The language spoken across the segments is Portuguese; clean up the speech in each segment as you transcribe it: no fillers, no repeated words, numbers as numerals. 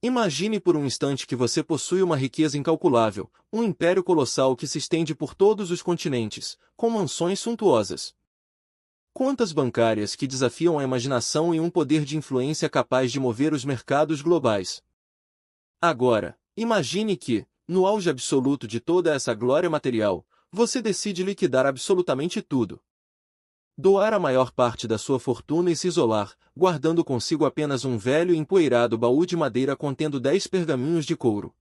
Imagine por um instante que você possui uma riqueza incalculável, um império colossal que se estende por todos os continentes, com mansões suntuosas. Contas bancárias que desafiam a imaginação e um poder de influência capaz de mover os mercados globais. Agora, imagine que, no auge absoluto de toda essa glória material, você decide liquidar absolutamente tudo. Doar a maior parte da sua fortuna e se isolar, guardando consigo apenas um velho e empoeirado baú de madeira contendo 10 pergaminhos de couro.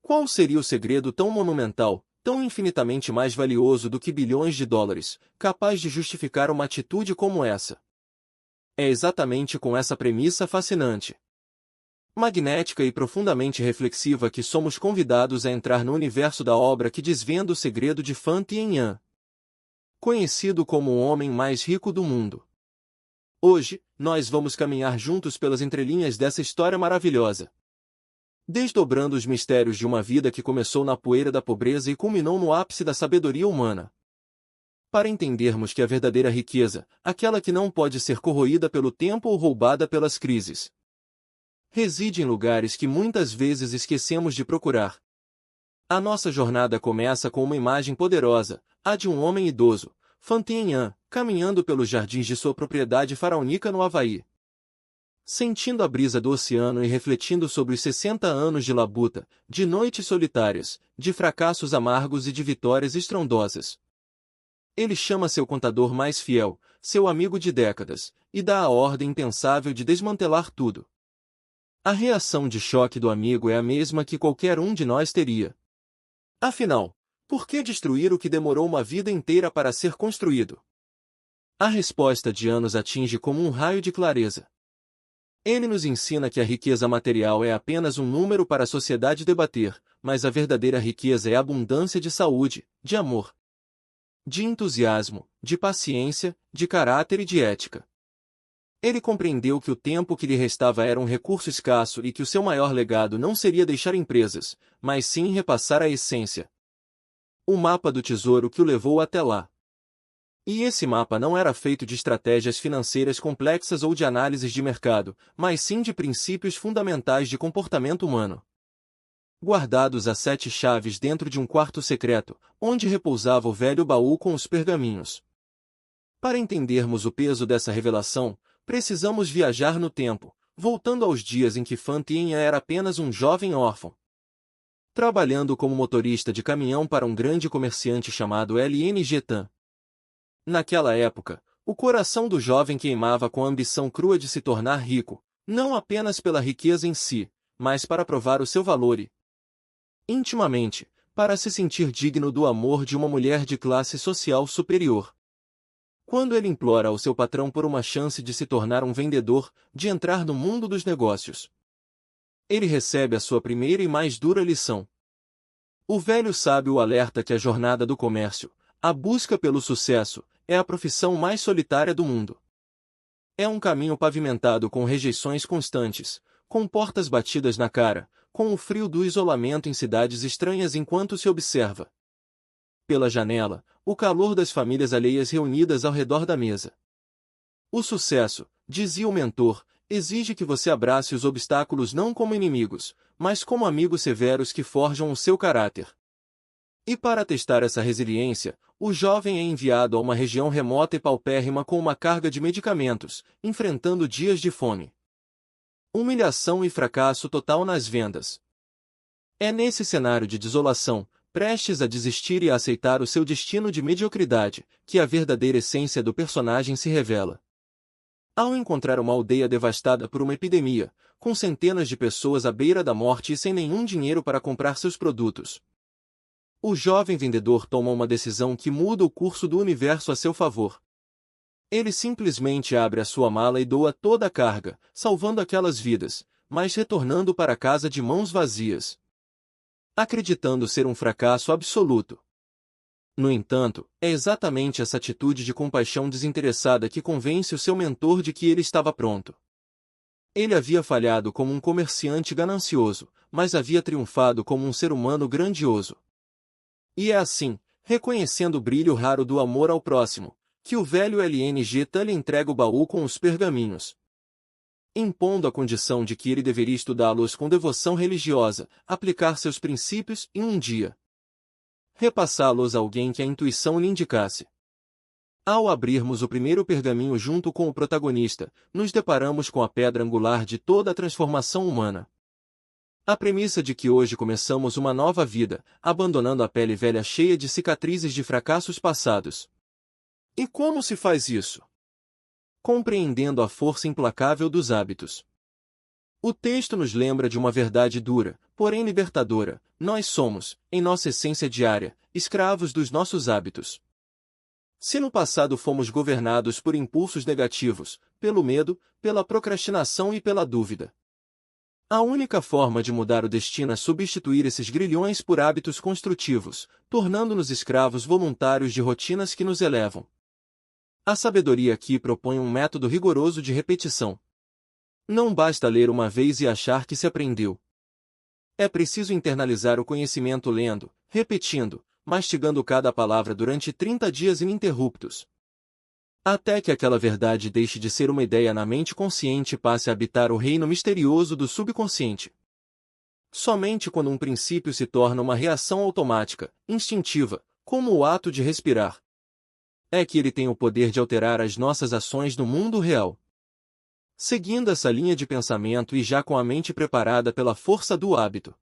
Qual seria o segredo tão monumental, tão infinitamente mais valioso do que bilhões de dólares, capaz de justificar uma atitude como essa? É exatamente com essa premissa fascinante, magnética e profundamente reflexiva que somos convidados a entrar no universo da obra que desvenda o segredo de Fan Tianyan, conhecido como o homem mais rico do mundo. Hoje, nós vamos caminhar juntos pelas entrelinhas dessa história maravilhosa, desdobrando os mistérios de uma vida que começou na poeira da pobreza e culminou no ápice da sabedoria humana. Para entendermos que a verdadeira riqueza, aquela que não pode ser corroída pelo tempo ou roubada pelas crises, reside em lugares que muitas vezes esquecemos de procurar. A nossa jornada começa com uma imagem poderosa, a de um homem idoso, Fan Tianyan, caminhando pelos jardins de sua propriedade faraônica no Havaí. Sentindo a brisa do oceano e refletindo sobre os 60 anos de labuta, de noites solitárias, de fracassos amargos e de vitórias estrondosas. Ele chama seu contador mais fiel, seu amigo de décadas, e dá a ordem impensável de desmantelar tudo. A reação de choque do amigo é a mesma que qualquer um de nós teria. Afinal, por que destruir o que demorou uma vida inteira para ser construído? A resposta de Anos atinge como um raio de clareza. Ele nos ensina que a riqueza material é apenas um número para a sociedade debater, mas a verdadeira riqueza é a abundância de saúde, de amor, de entusiasmo, de paciência, de caráter e de ética. Ele compreendeu que o tempo que lhe restava era um recurso escasso e que o seu maior legado não seria deixar empresas, mas sim repassar a essência. O mapa do tesouro que o levou até lá. E esse mapa não era feito de estratégias financeiras complexas ou de análises de mercado, mas sim de princípios fundamentais de comportamento humano. Guardados a 7 chaves dentro de um quarto secreto, onde repousava o velho baú com os pergaminhos. Para entendermos o peso dessa revelação, precisamos viajar no tempo, voltando aos dias em que Fan Tianyan era apenas um jovem órfão, trabalhando como motorista de caminhão para um grande comerciante chamado LNG Tan. Naquela época, o coração do jovem queimava com a ambição crua de se tornar rico, não apenas pela riqueza em si, mas para provar o seu valor e, intimamente, para se sentir digno do amor de uma mulher de classe social superior. Quando ele implora ao seu patrão por uma chance de se tornar um vendedor, de entrar no mundo dos negócios, ele recebe a sua primeira e mais dura lição. O velho sábio o alerta que a jornada do comércio, a busca pelo sucesso, é a profissão mais solitária do mundo. É um caminho pavimentado com rejeições constantes, com portas batidas na cara, com o frio do isolamento em cidades estranhas enquanto se observa, pela janela, o calor das famílias alheias reunidas ao redor da mesa. O sucesso, dizia o mentor, exige que você abrace os obstáculos não como inimigos, mas como amigos severos que forjam o seu caráter. E para testar essa resiliência, o jovem é enviado a uma região remota e paupérrima com uma carga de medicamentos, enfrentando dias de fome, humilhação e fracasso total nas vendas. É nesse cenário de desolação, prestes a desistir e a aceitar o seu destino de mediocridade, que a verdadeira essência do personagem se revela. Ao encontrar uma aldeia devastada por uma epidemia, com centenas de pessoas à beira da morte e sem nenhum dinheiro para comprar seus produtos, o jovem vendedor toma uma decisão que muda o curso do universo a seu favor. Ele simplesmente abre a sua mala e doa toda a carga, salvando aquelas vidas, mas retornando para casa de mãos vazias, acreditando ser um fracasso absoluto. No entanto, é exatamente essa atitude de compaixão desinteressada que convence o seu mentor de que ele estava pronto. Ele havia falhado como um comerciante ganancioso, mas havia triunfado como um ser humano grandioso. E é assim, reconhecendo o brilho raro do amor ao próximo, que o velho LNG Tan lhe entrega o baú com os pergaminhos. impondo a condição de que ele deveria estudá-los com devoção religiosa, aplicar seus princípios e um dia repassá-los a alguém que a intuição lhe indicasse. Ao abrirmos o primeiro pergaminho junto com o protagonista, nos deparamos com a pedra angular de toda a transformação humana. A premissa de que hoje começamos uma nova vida, abandonando a pele velha cheia de cicatrizes de fracassos passados. E como se faz isso? Compreendendo a força implacável dos hábitos. O texto nos lembra de uma verdade dura, porém libertadora: nós somos, em nossa essência diária, escravos dos nossos hábitos. Se no passado fomos governados por impulsos negativos, pelo medo, pela procrastinação e pela dúvida, a única forma de mudar o destino é substituir esses grilhões por hábitos construtivos, tornando-nos escravos voluntários de rotinas que nos elevam. A sabedoria aqui propõe um método rigoroso de repetição. Não basta ler uma vez e achar que se aprendeu. É preciso internalizar o conhecimento lendo, repetindo, mastigando cada palavra durante 30 dias ininterruptos, até que aquela verdade deixe de ser uma ideia na mente consciente e passe a habitar o reino misterioso do subconsciente. Somente quando um princípio se torna uma reação automática, instintiva, como o ato de respirar, é que ele tem o poder de alterar as nossas ações no mundo real. Seguindo essa linha de pensamento e já com a mente preparada pela força do hábito,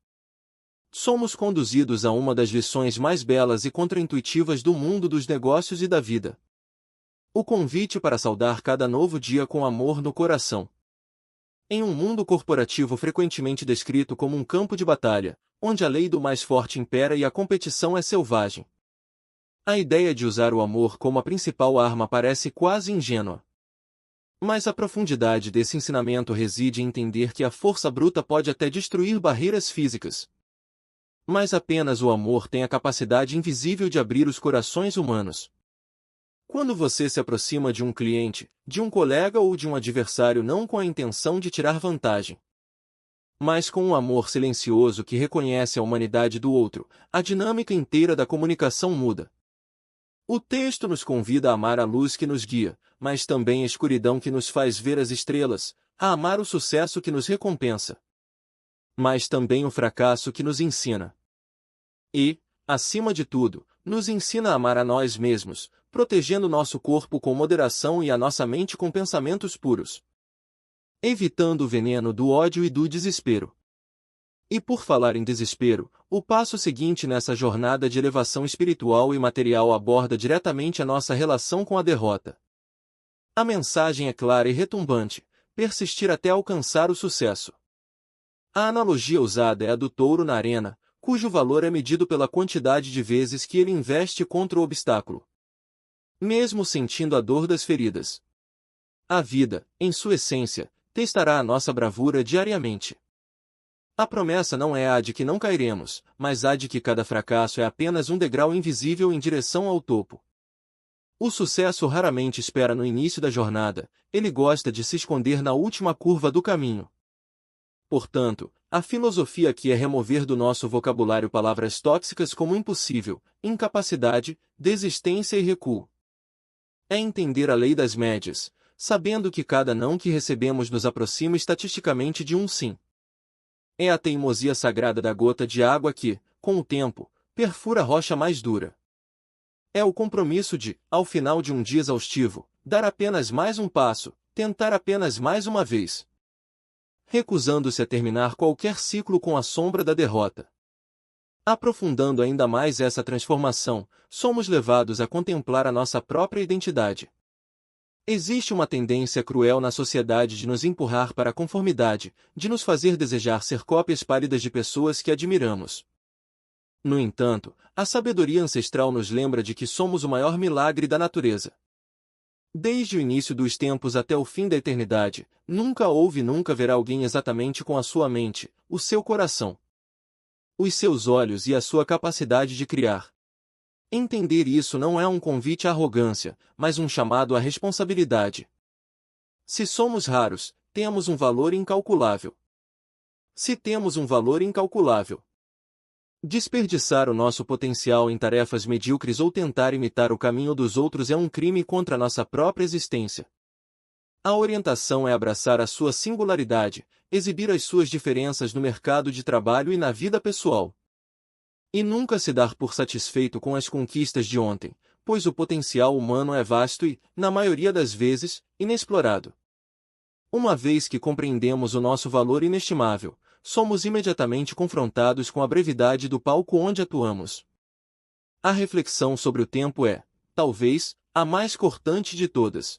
somos conduzidos a uma das lições mais belas e contraintuitivas do mundo dos negócios e da vida. O convite para saudar cada novo dia com amor no coração. Em um mundo corporativo frequentemente descrito como um campo de batalha, onde a lei do mais forte impera e a competição é selvagem, a ideia de usar o amor como a principal arma parece quase ingênua. Mas a profundidade desse ensinamento reside em entender que a força bruta pode até destruir barreiras físicas, mas apenas o amor tem a capacidade invisível de abrir os corações humanos. Quando você se aproxima de um cliente, de um colega ou de um adversário não com a intenção de tirar vantagem, mas com um amor silencioso que reconhece a humanidade do outro, a dinâmica inteira da comunicação muda. O texto nos convida a amar a luz que nos guia, mas também a escuridão que nos faz ver as estrelas, a amar o sucesso que nos recompensa, mas também o fracasso que nos ensina. E, acima de tudo, nos ensina a amar a nós mesmos, protegendo nosso corpo com moderação e a nossa mente com pensamentos puros, evitando o veneno do ódio e do desespero. E por falar em desespero, o passo seguinte nessa jornada de elevação espiritual e material aborda diretamente a nossa relação com a derrota. A mensagem é clara e retumbante: persistir até alcançar o sucesso. A analogia usada é a do touro na arena, cujo valor é medido pela quantidade de vezes que ele investe contra o obstáculo, mesmo sentindo a dor das feridas. A vida, em sua essência, testará a nossa bravura diariamente. A promessa não é a de que não cairemos, mas a de que cada fracasso é apenas um degrau invisível em direção ao topo. O sucesso raramente espera no início da jornada, ele gosta de se esconder na última curva do caminho. Portanto, a filosofia aqui é remover do nosso vocabulário palavras tóxicas como impossível, incapacidade, desistência e recuo. É entender a lei das médias, sabendo que cada não que recebemos nos aproxima estatisticamente de um sim. É a teimosia sagrada da gota de água que, com o tempo, perfura a rocha mais dura. É o compromisso de, ao final de um dia exaustivo, dar apenas mais um passo, tentar apenas mais uma vez, recusando-se a terminar qualquer ciclo com a sombra da derrota. Aprofundando ainda mais essa transformação, somos levados a contemplar a nossa própria identidade. Existe uma tendência cruel na sociedade de nos empurrar para a conformidade, de nos fazer desejar ser cópias pálidas de pessoas que admiramos. No entanto, a sabedoria ancestral nos lembra de que somos o maior milagre da natureza. Desde o início dos tempos até o fim da eternidade, nunca houve e nunca haverá alguém exatamente com a sua mente, o seu coração, os seus olhos e a sua capacidade de criar. Entender isso não é um convite à arrogância, mas um chamado à responsabilidade. Se somos raros, temos um valor incalculável. Se temos um valor incalculável, desperdiçar o nosso potencial em tarefas medíocres ou tentar imitar o caminho dos outros é um crime contra nossa própria existência. A orientação é abraçar a sua singularidade, exibir as suas diferenças no mercado de trabalho e na vida pessoal. E nunca se dar por satisfeito com as conquistas de ontem, pois o potencial humano é vasto e, na maioria das vezes, inexplorado. Uma vez que compreendemos o nosso valor inestimável, somos imediatamente confrontados com a brevidade do palco onde atuamos. A reflexão sobre o tempo é, talvez, a mais cortante de todas.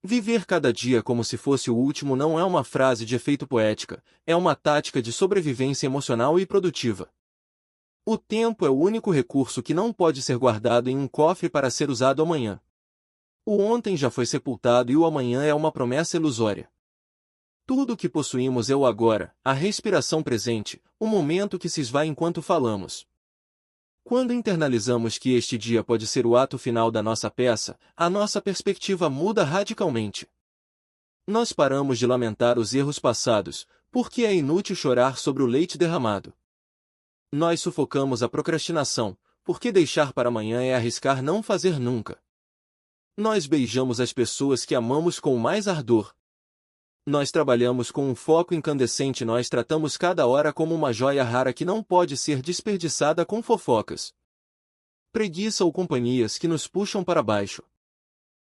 Viver cada dia como se fosse o último não é uma frase de efeito poética, é uma tática de sobrevivência emocional e produtiva. O tempo é o único recurso que não pode ser guardado em um cofre para ser usado amanhã. O ontem já foi sepultado e o amanhã é uma promessa ilusória. Tudo o que possuímos é o agora, a respiração presente, o momento que se esvai enquanto falamos. Quando internalizamos que este dia pode ser o ato final da nossa peça, a nossa perspectiva muda radicalmente. Nós paramos de lamentar os erros passados, porque é inútil chorar sobre o leite derramado. Nós sufocamos a procrastinação, porque deixar para amanhã é arriscar não fazer nunca. Nós beijamos as pessoas que amamos com mais ardor. Nós trabalhamos com um foco incandescente, nós tratamos cada hora como uma joia rara que não pode ser desperdiçada com fofocas, preguiça ou companhias que nos puxam para baixo.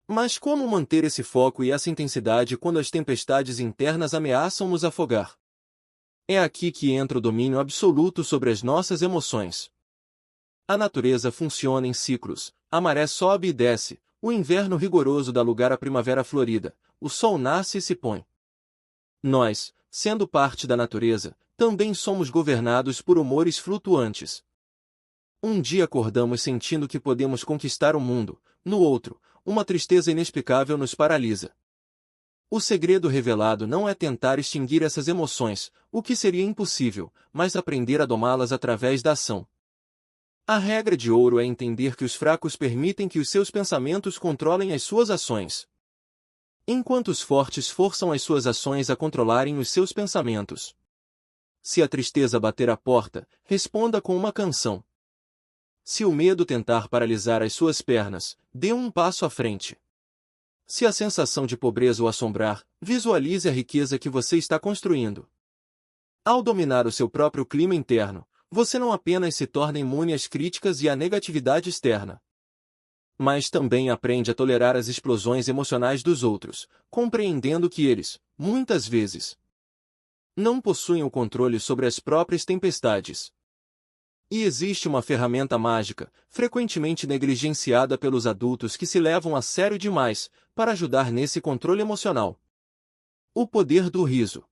Mas como manter esse foco e essa intensidade quando as tempestades internas ameaçam nos afogar? É aqui que entra o domínio absoluto sobre as nossas emoções. A natureza funciona em ciclos, a maré sobe e desce, o inverno rigoroso dá lugar à primavera florida, o sol nasce e se põe. Nós, sendo parte da natureza, também somos governados por humores flutuantes. Um dia acordamos sentindo que podemos conquistar o mundo, no outro, uma tristeza inexplicável nos paralisa. O segredo revelado não é tentar extinguir essas emoções, o que seria impossível, mas aprender a domá-las através da ação. A regra de ouro é entender que os fracos permitem que os seus pensamentos controlem as suas ações, enquanto os fortes forçam as suas ações a controlarem os seus pensamentos. Se a tristeza bater à porta, responda com uma canção. Se o medo tentar paralisar as suas pernas, dê um passo à frente. Se a sensação de pobreza o assombrar, visualize a riqueza que você está construindo. Ao dominar o seu próprio clima interno, você não apenas se torna imune às críticas e à negatividade externa, mas também aprende a tolerar as explosões emocionais dos outros, compreendendo que eles, muitas vezes, não possuem o controle sobre as próprias tempestades. E existe uma ferramenta mágica, frequentemente negligenciada pelos adultos que se levam a sério demais, para ajudar nesse controle emocional. O poder do riso.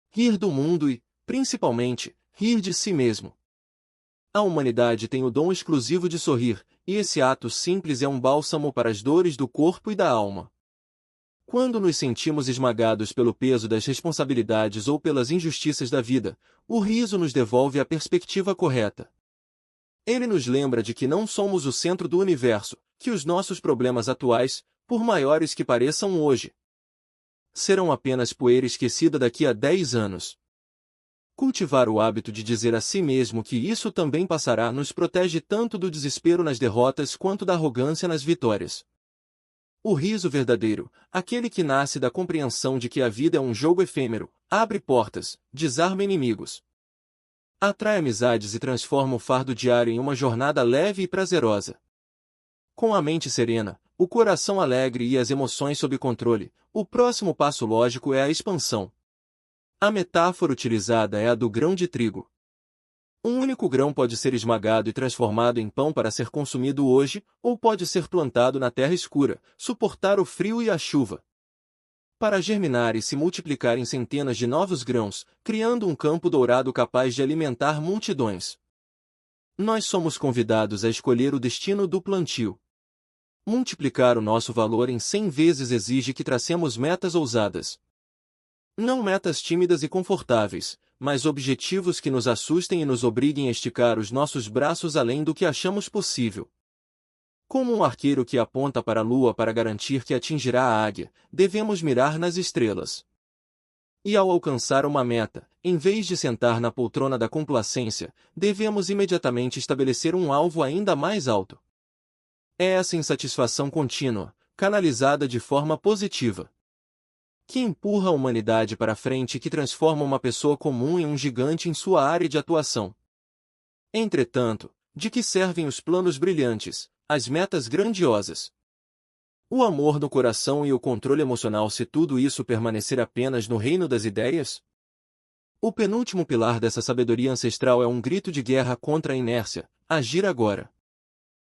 Rir do mundo e, principalmente, rir de si mesmo. A humanidade tem o dom exclusivo de sorrir, e esse ato simples é um bálsamo para as dores do corpo e da alma. Quando nos sentimos esmagados pelo peso das responsabilidades ou pelas injustiças da vida, o riso nos devolve a perspectiva correta. Ele nos lembra de que não somos o centro do universo, que os nossos problemas atuais, por maiores que pareçam hoje, serão apenas poeira esquecida daqui a 10 anos. Cultivar o hábito de dizer a si mesmo que isso também passará nos protege tanto do desespero nas derrotas quanto da arrogância nas vitórias. O riso verdadeiro, aquele que nasce da compreensão de que a vida é um jogo efêmero, abre portas, desarma inimigos, atrai amizades e transforma o fardo diário em uma jornada leve e prazerosa. Com a mente serena, o coração alegre e as emoções sob controle, o próximo passo lógico é a expansão. A metáfora utilizada é a do grão de trigo. Um único grão pode ser esmagado e transformado em pão para ser consumido hoje, ou pode ser plantado na terra escura, suportar o frio e a chuva, para germinar e se multiplicar em centenas de novos grãos, criando um campo dourado capaz de alimentar multidões. Nós somos convidados a escolher o destino do plantio. Multiplicar o nosso valor em 100 vezes exige que tracemos metas ousadas. Não metas tímidas e confortáveis, mas objetivos que nos assustem e nos obriguem a esticar os nossos braços além do que achamos possível. Como um arqueiro que aponta para a lua para garantir que atingirá a águia, devemos mirar nas estrelas. E ao alcançar uma meta, em vez de sentar na poltrona da complacência, devemos imediatamente estabelecer um alvo ainda mais alto. É essa insatisfação contínua, canalizada de forma positiva, que empurra a humanidade para frente e que transforma uma pessoa comum em um gigante em sua área de atuação. Entretanto, de que servem os planos brilhantes, as metas grandiosas? O amor no coração e o controle emocional se tudo isso permanecer apenas no reino das ideias? O penúltimo pilar dessa sabedoria ancestral é um grito de guerra contra a inércia: agir agora.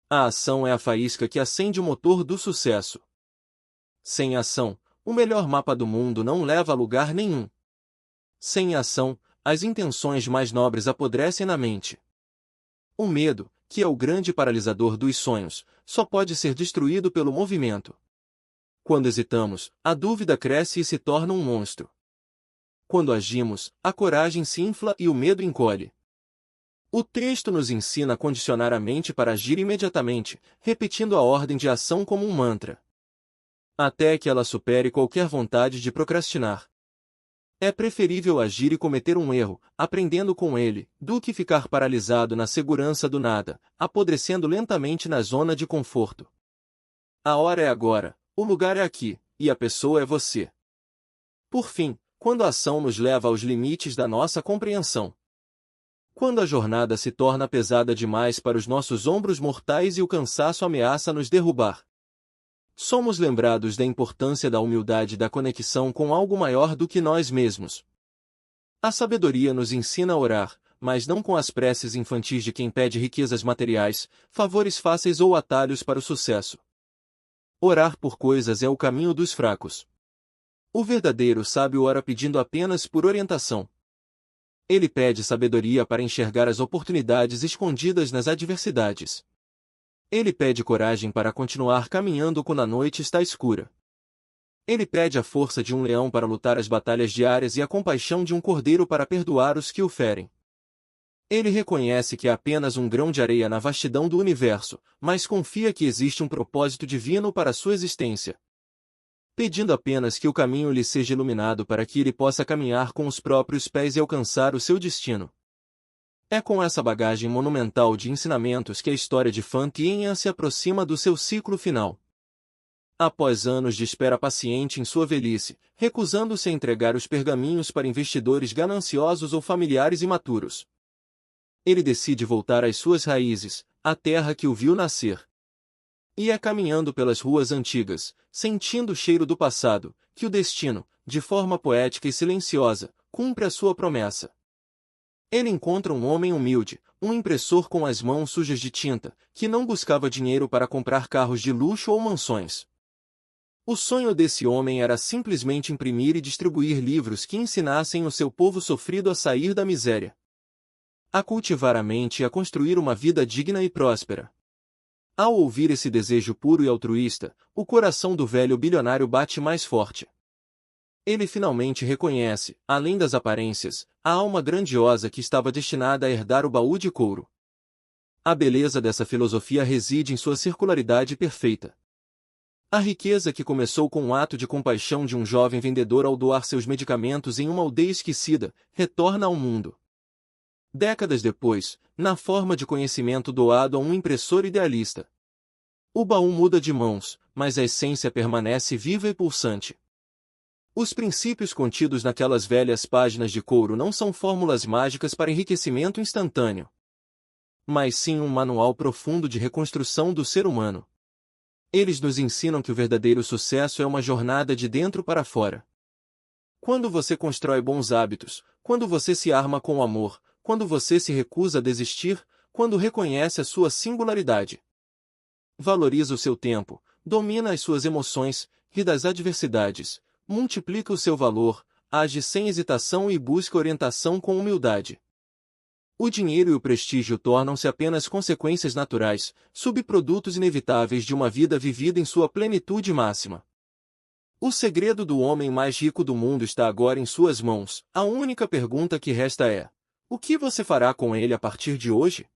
A ação é a faísca que acende o motor do sucesso. Sem ação, o melhor mapa do mundo não leva a lugar nenhum. Sem ação, as intenções mais nobres apodrecem na mente. O medo, que é o grande paralisador dos sonhos, só pode ser destruído pelo movimento. Quando hesitamos, a dúvida cresce e se torna um monstro. Quando agimos, a coragem se infla e o medo encolhe. O texto nos ensina a condicionar a mente para agir imediatamente, repetindo a ordem de ação como um mantra, até que ela supere qualquer vontade de procrastinar. É preferível agir e cometer um erro, aprendendo com ele, do que ficar paralisado na segurança do nada, apodrecendo lentamente na zona de conforto. A hora é agora, o lugar é aqui, e a pessoa é você. Por fim, quando a ação nos leva aos limites da nossa compreensão. Quando a jornada se torna pesada demais para os nossos ombros mortais e o cansaço ameaça nos derrubar. Somos lembrados da importância da humildade e da conexão com algo maior do que nós mesmos. A sabedoria nos ensina a orar, mas não com as preces infantis de quem pede riquezas materiais, favores fáceis ou atalhos para o sucesso. Orar por coisas é o caminho dos fracos. O verdadeiro sábio ora pedindo apenas por orientação. Ele pede sabedoria para enxergar as oportunidades escondidas nas adversidades. Ele pede coragem para continuar caminhando quando a noite está escura. Ele pede a força de um leão para lutar as batalhas diárias e a compaixão de um cordeiro para perdoar os que o ferem. Ele reconhece que é apenas um grão de areia na vastidão do universo, mas confia que existe um propósito divino para sua existência. Pedindo apenas que o caminho lhe seja iluminado para que ele possa caminhar com os próprios pés e alcançar o seu destino. É com essa bagagem monumental de ensinamentos que a história de Fan Tien se aproxima do seu ciclo final. Após anos de espera paciente em sua velhice, recusando-se a entregar os pergaminhos para investidores gananciosos ou familiares imaturos, ele decide voltar às suas raízes, à terra que o viu nascer. E é caminhando pelas ruas antigas, sentindo o cheiro do passado, que o destino, de forma poética e silenciosa, cumpre a sua promessa. Ele encontra um homem humilde, um impressor com as mãos sujas de tinta, que não buscava dinheiro para comprar carros de luxo ou mansões. O sonho desse homem era simplesmente imprimir e distribuir livros que ensinassem o seu povo sofrido a sair da miséria, a cultivar a mente e a construir uma vida digna e próspera. Ao ouvir esse desejo puro e altruísta, o coração do velho bilionário bate mais forte. Ele finalmente reconhece, além das aparências, a alma grandiosa que estava destinada a herdar o baú de couro. A beleza dessa filosofia reside em sua circularidade perfeita. A riqueza que começou com um ato de compaixão de um jovem vendedor ao doar seus medicamentos em uma aldeia esquecida, retorna ao mundo. Décadas depois, na forma de conhecimento doado a um impressor idealista. O baú muda de mãos, mas a essência permanece viva e pulsante. Os princípios contidos naquelas velhas páginas de couro não são fórmulas mágicas para enriquecimento instantâneo, mas sim um manual profundo de reconstrução do ser humano. Eles nos ensinam que o verdadeiro sucesso é uma jornada de dentro para fora. Quando você constrói bons hábitos, quando você se arma com o amor, quando você se recusa a desistir, quando reconhece a sua singularidade, valoriza o seu tempo, domina as suas emoções, ri das adversidades, multiplica o seu valor, age sem hesitação e busca orientação com humildade. O dinheiro e o prestígio tornam-se apenas consequências naturais, subprodutos inevitáveis de uma vida vivida em sua plenitude máxima. O segredo do homem mais rico do mundo está agora em suas mãos. A única pergunta que resta é: o que você fará com ele a partir de hoje?